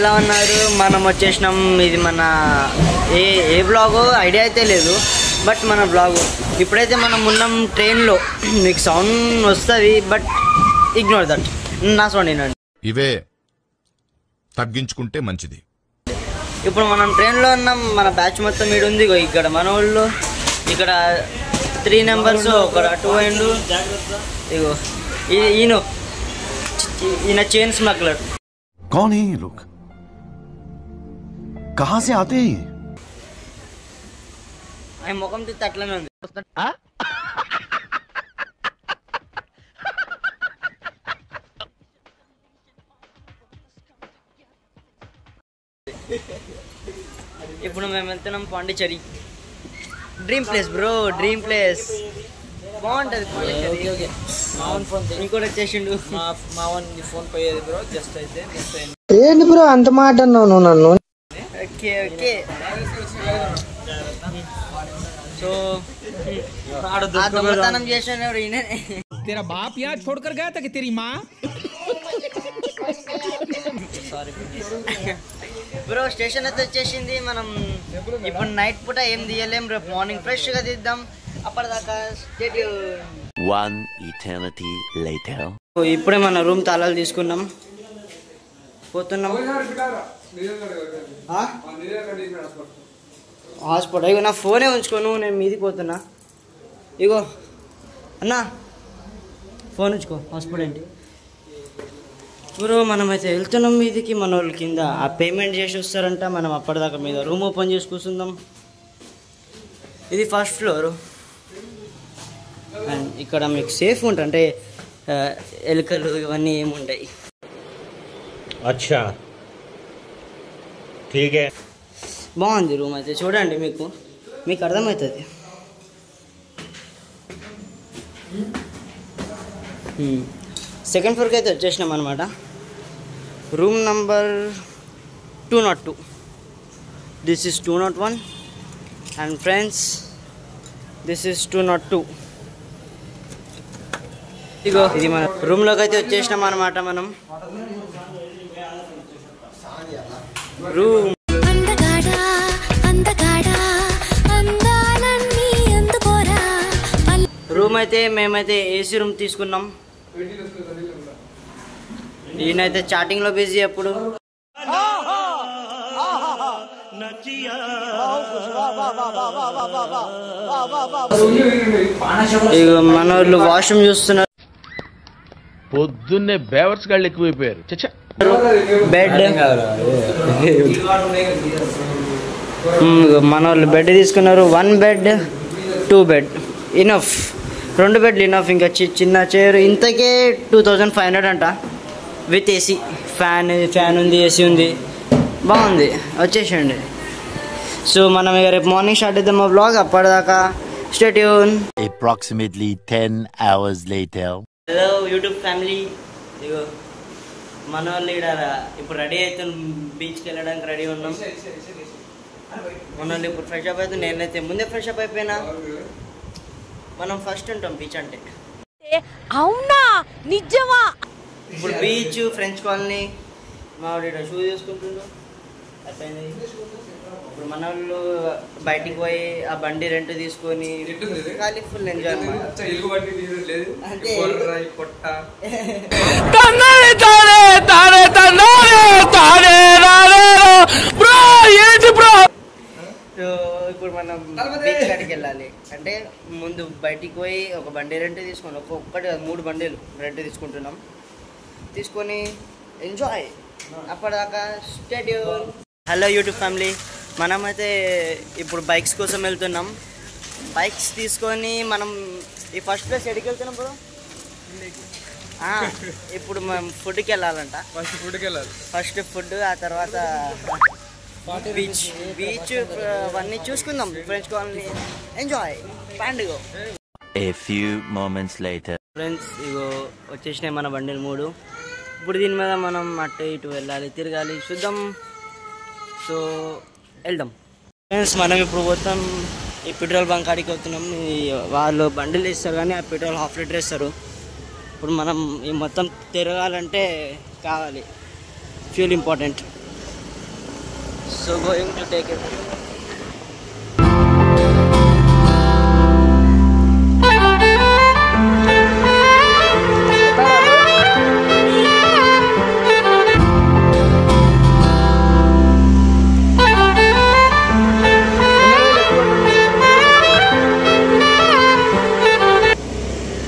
ఎలా ఉన్నారు? మనం వచ్చేసినాం. ఇది మన ఏ బ్లాగో ఐడియా అయితే లేదు, బట్ మన బ్లాగు. ఇప్పుడైతే మనం ఉన్నాం ట్రైన్లో. మీకు సౌండ్ వస్తుంది, బట్ ఇగ్నోర్ దట్. నా సౌండ్ ఏంటండి, ఇవే తగ్గించుకుంటే మంచిది. ఇప్పుడు మనం ట్రైన్లో ఉన్నాం. మన బ్యాచ్ మొత్తం ఈడు ఉంది. ఇక్కడ మన వాళ్ళు ఇక్కడ 3 నెంబర్స్, ఒక 2 అయిండు. ఇగో ఈయన చైన్ స్మగ్లర్. कौन है ये लोग? कहां से आते हैं? ఆయన ముఖం తీస్తే అట్లనే ఉంది. ఇప్పుడు మేము వెళ్తున్నాం Pondicherry. Dream place bro, dream place. బాగుంటది పాండిచ్చేరి. ఇంకోటి వచ్చేసిండు ఫోన్ పోయేది బ్రో. జస్ట్ అయితే ఏంటి బ్రో అంత మాట అన్నావు నువ్వు నన్ను? Okay okay. సో దొంగతనం చేసిన तेरा बाप यहाँ छोड़कर गया था कि तेरी माँ? Sorry bro. స్టేషన్ అయితే వచ్చేసింది. మనం ఇప్పుడు నైట్ పూట ఏం తీయలేం, రేపు మార్నింగ్ ఫ్రెష్ గా తీద్దాం. అప్పటిదాకా స్టే ట్యూన్. 1 eternity later. ఇప్పుడే మన రూమ్ తాళాలు తీసుకున్నాం, పోతున్నాం హాస్పిటల్. ఇగో నా ఫోనే ఉంచుకోను, నేను మీదికి పోతున్నా. ఇగో అన్నా ఫోన్ ఉంచుకో, హాస్పిటల్ ఏంటి బ్రో. మనమైతే వెళ్తున్నాం మీదికి. మన వాళ్ళ కింద ఆ పేమెంట్ చేసి వస్తారంట. మనం అప్పటిదాకా మీద రూమ్ ఓపెన్ చేసి కూర్చుందాం. ఇది ఫస్ట్ ఫ్లోర్. అండ్ ఇక్కడ మీకు సేఫ్ ఉంటుంది, అంటే ఎలుకలు ఇవన్నీ ఏముంటాయి. అచ్చా ఠీకే. బాగుంది రూమ్ అయితే, చూడండి మీకు అర్థమవుతుంది. సెకండ్ ఫ్లోర్కి అయితే వచ్చేసినాం అనమాట. Room number 202. This is 201 and friends this is 202. ఇగో ఇది మన రూమ్లోకి అయితే వచ్చేసినాం అనమాట. మనం రూమ్ అయితే మేమైతే ఏసీ రూమ్ తీసుకున్నాం. ఈయనైతే చాటింగ్లో బిజీ. అప్పుడు ఇక మన వాళ్ళు వాష్రూమ్ చూస్తున్నారు. పొద్దున్నే బేవర్స్ గాళ్ళు ఎక్కువైపోయారు. బెడ్ మన వాళ్ళు బెడ్ తీసుకున్నారు. 1 బెడ్ 2 బెడ్ ఇనఫ్. 2 బెడ్లు ఇనఫ్. ఇంకా చిన్న చైర్ ఇంతకే 2500 అంట, విత్ ఏసీ. ఫ్యాన్ ఉంది, ఏసీ ఉంది, బాగుంది. వచ్చేసండి. సో మనం ఇక రేపు మార్నింగ్ స్టార్ట్ చేద్దాం మా బ్లాగ్. అప్పటిదాకా స్టే tune. Approximately 10 hours later. Hello YouTube family. ఇగో మన వాళ్ళు ఇక్కడ ఇప్పుడు రెడీ అవుతాం, బీచ్కి వెళ్ళడానికి రెడీ ఉన్నాం. మన వాళ్ళు ఇప్పుడు ఫ్రెష్ అప్ అవుతాం. నేనైతే ముందే ఫ్రెష్ అప్ అయిపోయినా. మనం ఫస్ట్ ఉంటాం బీచ్ అంటే. అవునా? నిజమా? ఇప్పుడు బీచ్, ఫ్రెంచ్ కాలనీ. మా వాడు షూ తీసుకుంటుండ్రు. అయిపోయింది. ఇప్పుడు మన వాళ్ళు బయటికి పోయి ఆ బండి రెంట్ తీసుకొని ఖాళీ ఫుల్ ఎంజాయ్ అనమాట. ఇప్పుడు మనం బీచ్ కాడికి వెళ్ళాలి అంటే ముందు బయటికి పోయి ఒక బండి రెంట్ తీసుకొని, ఒక్కటి 3 బండిలు రెంట్ తీసుకుంటున్నాం. తీసుకొని ఎంజాయ్. అప్పటిదాకా స్టే ట్యూన్. Hello YouTube family. మనమైతే ఇప్పుడు బైక్స్ కోసం వెళ్తున్నాం. బైక్స్ తీసుకొని మనం ఈ ఫస్ట్ ప్లేస్ ఎక్కడికి వెళ్తున్నాం బ్రో? ఇప్పుడు మేము ఫుడ్కి వెళ్ళాలంట. ఫస్ట్ ఫుడ్, ఆ తర్వాత బీచ్ అవన్నీ చూసుకుందాం. ఫ్రెంచ్ కాలనీ ఎంజాయ్ పండుగ. A few moments later. Friends ఇగో వచ్చేసినాయి మన బండిలు 3. ఇప్పుడు దీని మీద మనం అటు ఇటు వెళ్ళాలి, తిరగాలి, చూద్దాం. సో వెళ్దాం ఫ్రెండ్స్. మనం ఇప్పుడు పోతాం ఈ పెట్రోల్ బంక్ కాడికి వస్తున్నాం. వాళ్ళు బండిలు ఇస్తారు కానీ ఆ పెట్రోల్ ½ లీటర్ ఇస్తారు. ఇప్పుడు మనం ఈ మొత్తం తిరగాలంటే కావాలి fuel important. So going to take it.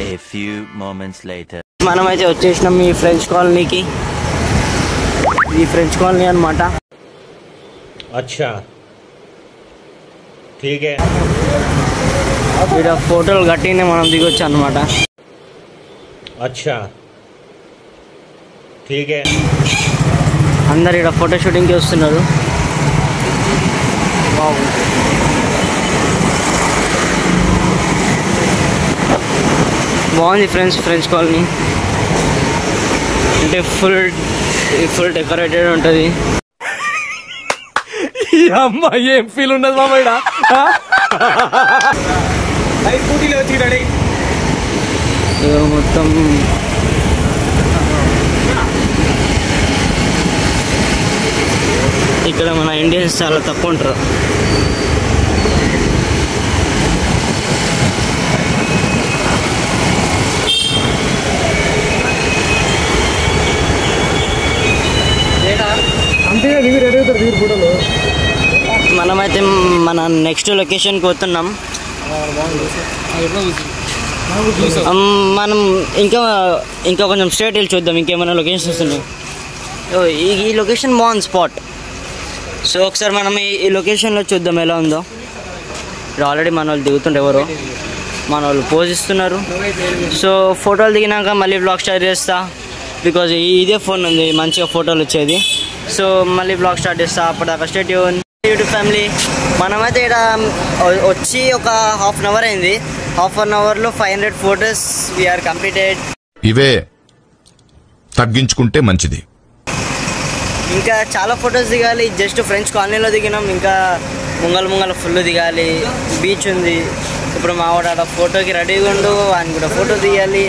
A few moments later. మనమైతే వచ్చేసినాం ఈ ఫ్రెంచ్ కాలనీకి. ఈ ఫ్రెంచ్ కాలనీ అన్నమాట. अच्छा ठीक है. ఇక్కడ ఫోటోలు కట్టినే మనం దిగొచ్చు అన్నమాట. अच्छा ठीक है. అందరు ఇక్కడ ఫోటో షూటింగ్కి వస్తున్నారు. వావ్. బాగుంది ఫ్రెండ్స్ ఫ్రెంచ్ కాలనీ. అంటే ఫుల్ డెకరేటెడ్ ఉంటుంది. అమ్మా ఏం ఫీల్ ఉన్నది మామ ఇక్కడ మొత్తం ఇక్కడ మన ఇండియన్స్ చాలా తక్కువ ఉంటారు. మనమైతే మన నెక్స్ట్ లొకేషన్కి పోతున్నాం. మనం ఇంకా కొంచెం స్ట్రేట్ వెళ్ళి చూద్దాం ఇంకేమైనా లొకేషన్స్ వస్తున్నాయి. ఈ లొకేషన్ బాగుంది స్పాట్. సో ఒకసారి మనం ఈ లొకేషన్లో చూద్దాం ఎలా ఉందో. ఇక్కడ ఆల్రెడీ మన వాళ్ళు దిగుతుంటే ఎవరో మన వాళ్ళు పోజ్ ఇస్తున్నారు. సో ఫోటోలు దిగినాక మళ్ళీ బ్లాగ్ స్టార్ట్ చేస్తా. బికాజ్ ఇదే ఫోన్ ఉంది మంచిగా ఫోటోలు వచ్చేది. సో మళ్ళీ బ్లాగ్ స్టార్ట్ చేస్తా. అప్పటిదాకా స్టే ట్యూన్ యూట్యూబ్ ఫ్యామిలీ. మనమైతే ఇక్కడ వచ్చి ఒక హాఫ్ అన్ అవర్ అయింది. హాఫ్ అన్ అవర్లో 500 ఫొటోస్ వీఆర్ కంప్లీటెడ్. ఇవే తగ్గించుకుంటే మంచిది. ఇంకా చాలా ఫొటోస్ దిగాలి. జస్ట్ ఫ్రెంచ్ కాలనీలో దిగినాం. ఇంకా ముంగల ఫుల్ దిగాలి. బీచ్ ఉంది. ఇప్పుడు మా వాడు అక్కడ ఫోటోకి రెడీగా ఉండు. ఆయన కూడా ఫోటో దిగాలి.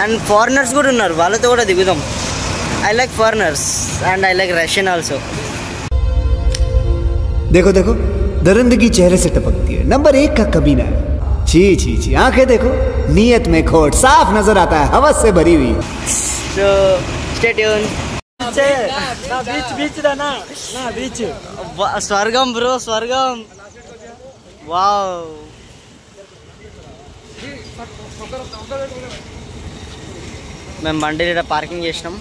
అండ్ ఫారినర్స్ కూడా ఉన్నారు, వాళ్ళతో కూడా దిగుదాం. I like foreigners and I like Russian also. देखो देखो दरिंदगी चेहरे से टपकती है. नंबर 1 का कमीना है. छी छी छी. आंखें देखो नीयत में खोट साफ नजर आता है, हवस से भरी हुई. So stay tune. స్వర్గం బ్రో, స్వర్గం. వావ్. మేము బండి ఇక్కడ పార్కింగ్ చేసినాం.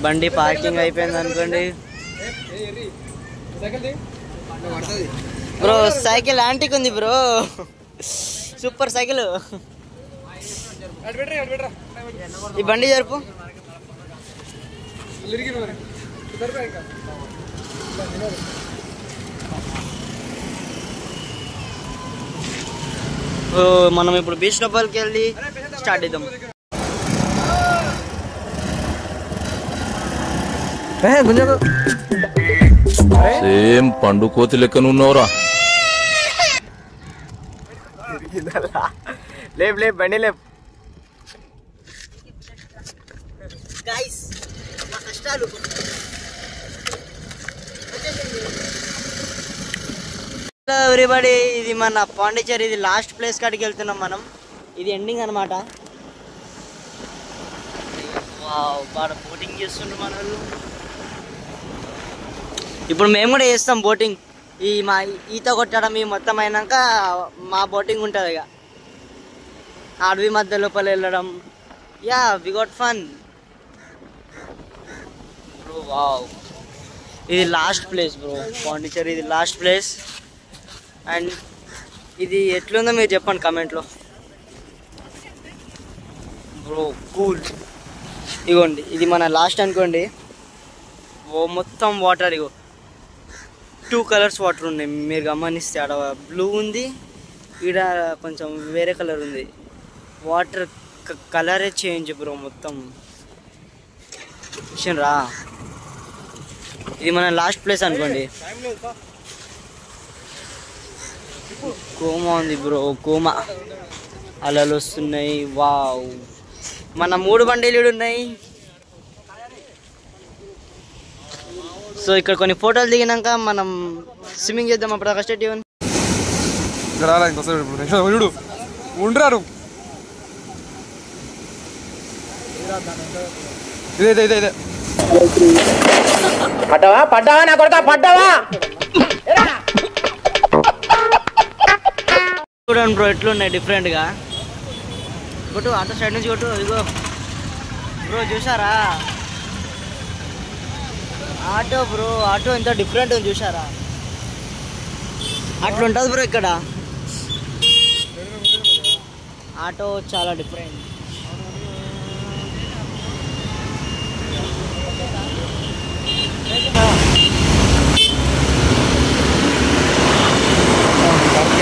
బండి పార్కింగ్ అయిపోయింది అనుకోండి. బ్రో సైకిల్ యాంటిక్ ఉంది బ్రో, సూపర్ సైకిల్. ఈ బండి జరుపు. మనం ఇప్పుడు బీచ్ లోపలికి వెళ్ళి స్టార్ట్ చేద్దాం. సేమ్ పండు కోతి లెక్కనున్నావురా. లేపు లేపు బండి లేపు. గైస్ మా కష్టాలు. హలో ఎవ్రీబడి, ఇది మన పాండిచేరి. ఇది లాస్ట్ ప్లేస్ కాడికి వెళ్తున్నాం మనం. ఇది ఎండింగ్ అనమాట. బాగా బోటింగ్ చేస్తుండ్రు మన వాళ్ళు. ఇప్పుడు మేము కూడా చేస్తాం బోటింగ్. మా ఈత కొట్టడం ఈ మొత్తం అయినాక మా బోటింగ్ ఉంటుంది. ఇక అడవి మధ్య లోపల వెళ్ళడం. Yeah we got fun bro. Wow, ఇది లాస్ట్ ప్లేస్ బ్రో పాండిచేరి. ఇది లాస్ట్ ప్లేస్. అండ్ ఇది ఎట్లుందో మీరు చెప్పండి కమెంట్లో బ్రో. కూల్. ఇగోండి ఇది మన లాస్ట్ అనుకోండి. మొత్తం వాటర్. ఇగో 2 కలర్స్ వాటర్ ఉన్నాయి. మీరు గమనిస్తే ఆడ బ్లూ ఉంది, ఈడ కొంచెం వేరే కలర్ ఉంది. వాటర్ కలరే చేంజ్ బ్రో మొత్తం. రా, ఇది మన లాస్ట్ ప్లేస్ అనుకోండి. కోమా ఉంది బ్రో, కోమా. అలలు వస్తున్నాయి. వావ్, మన 3 బండిలు ఉన్నాయి. సో ఇక్కడ కొన్ని ఫోటోలు దిగినాక మనం స్విమ్మింగ్ చేద్దాం. అప్పుడు దాకా స్టేట్ ఇవ్వండి. చూడు ఉండరాడు ఇదే పడ్డావా నా కొడుకా పడ్డావా. చూడండి బ్రో ఎట్లున్నాయి డిఫరెంట్గా. కొట్టు ఆటో సైడ్ నుంచి కొట్టు. ఇదిగో బ్రో చూసారా ఆటో బ్రో, ఆటో ఎంత డిఫరెంట్ ఉంది చూసారా. అట్లుంటుంది బ్రో ఇక్కడ ఆటో చాలా డిఫరెంట్.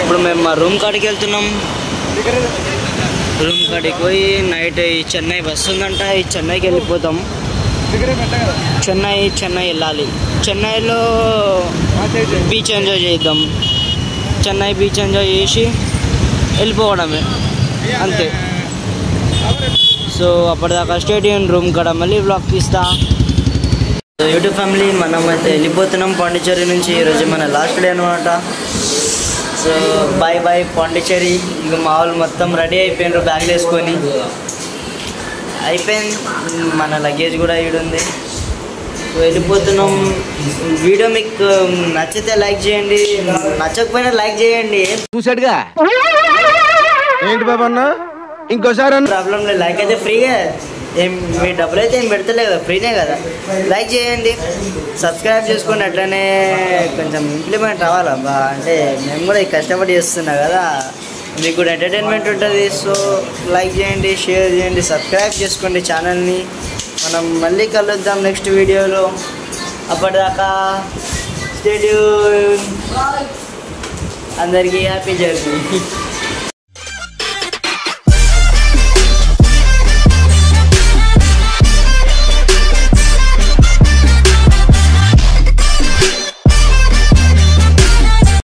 ఇప్పుడు మేము మా రూమ్ కాడికి వెళ్తున్నాం. రూమ్ కాడికి పోయి నైట్ ఈ చెన్నై బస్సు ఉందంట, ఈ చెన్నైకి వెళ్ళిపోతాం. చెన్నై వెళ్ళాలి. చెన్నైలో బీచ్ ఎంజాయ్ చేద్దాం. చెన్నై బీచ్ ఎంజాయ్ చేసి వెళ్ళిపోవడమే అంతే. సో అప్పటిదాకా స్టేడియం రూమ్ కాడ మళ్ళీ బ్లాగ్ తీస్తా. యూట్యూబ్ ఫ్యామిలీ మనం అయితే వెళ్ళిపోతున్నాం పాండిచ్చేరి నుంచి. ఈరోజు మన లాస్ట్ డే అనమాట. So bye bye Pondicherry. ఇక మా వాళ్ళు మొత్తం రెడీ అయిపోయినారు బ్యాగ్లు వేసుకొని. అయిపోయింది, మన లగేజ్ కూడా ఈడుంది. వెళ్ళిపోతున్నాం. వీడియో మీకు నచ్చితే లైక్ చేయండి, నచ్చకపోయినా లైక్ చేయండి. చూసాడుగా ఏంటి బాబా అన్న ఇంకోసారి ప్రాబ్లం లేదు. లైక్ అయితే ఫ్రీగా, ఏం మీ డబ్బులు అయితే ఏం పెడతలే కదా, ఫ్రీనే కదా. లైక్ చేయండి, సబ్స్క్రైబ్ చేసుకోండి. అట్లనే కొంచెం ఇంప్లిమెంట్ రావాలబ్బా. అంటే మేము కూడా కష్టపడి చేస్తున్నా కదా, మీకు కూడా ఎంటర్టైన్మెంట్ ఉంటుంది. సో లైక్ చేయండి, షేర్ చేయండి, సబ్స్క్రైబ్ చేసుకోండి ఛానల్ని. మనం మళ్ళీ కలుద్దాం నెక్స్ట్ వీడియోలో. అప్పటిదాకా స్టే ట్యూన్. అందరికీ హ్యాపీ జర్నీ.